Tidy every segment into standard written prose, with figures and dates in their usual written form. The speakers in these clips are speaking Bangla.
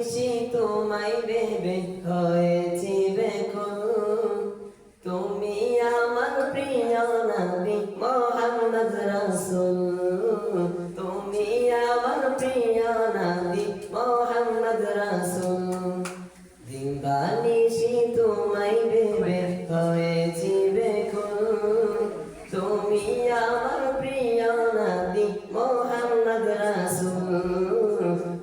নিশি তোমায় ভেবে হয়েছি বেকুল। তুমি আমার প্রিয় নবী মুহাম্মদ রাসূল। তুমি আমার প্রিয় নবী মুহাম্মদ রাসূল। দিবা নিশি তোমায় ভেবে হয়েছি বেকুল। তুমি আমার প্রিয় নবী মুহাম্মদ রাসূল।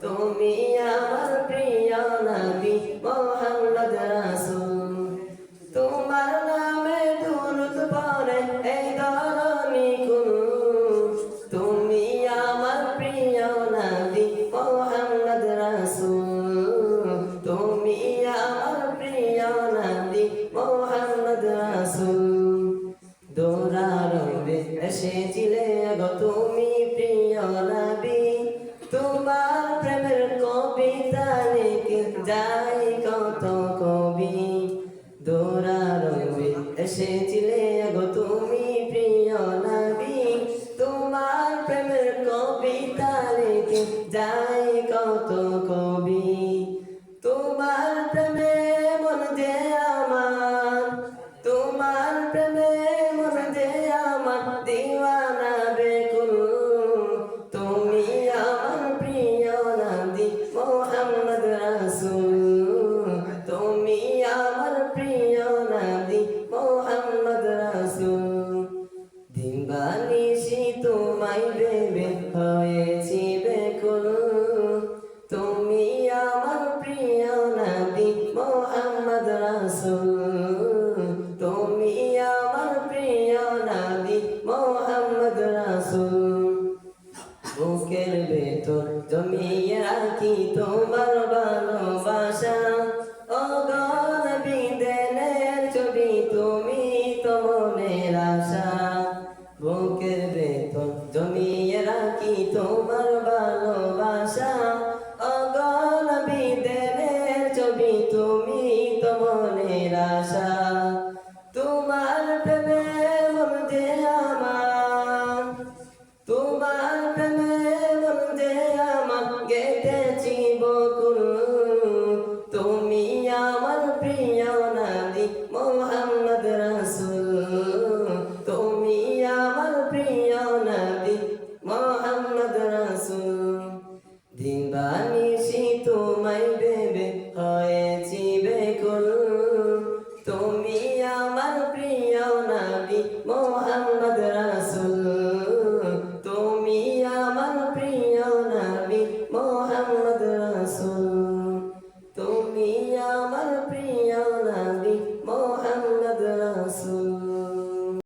তুমি আমার প্রিয় নবী মুহাম্মদ রাসূল। তোমার নামে দুরূদ পড়ে এই ধরণী কুল। তুমি আমার প্রিয় নবী মুহাম্মদ রাসূল। তুমি আমার প্রিয় নবী মুহাম্মদ রাসূল। দৌড়ারবে এসেছিলে গো তুমি প্রিয় নবী। তোমার প্রেমের কবিতা লিখে যাই কত কবি। দৌড়ারবে এসেছিলে গো তুমি প্রিয় নবী। তোমার প্রেমের কবিতা লিখে যাই কত কবি। তোমার প্রেমে মন যে আমার, তোমার প্রেমে মন যে আমার দিওয়ানা বেকুল। তুমি আমার প্রিয় নবী মুহাম্মদ রাসূল। তুমি আমার প্রিয় নবী মুহাম্মদ রাসূল। দিবা নিশি তোমায় ভেবে হয়েছি বেকুল। তুমি আমার প্রিয় নবী মুহাম্মদ রাসূল। তুমি আমার প্রিয় নবী মুহাম্মদ রাসূল। বুকের ভেতর জমিয়ে রাখি তোমার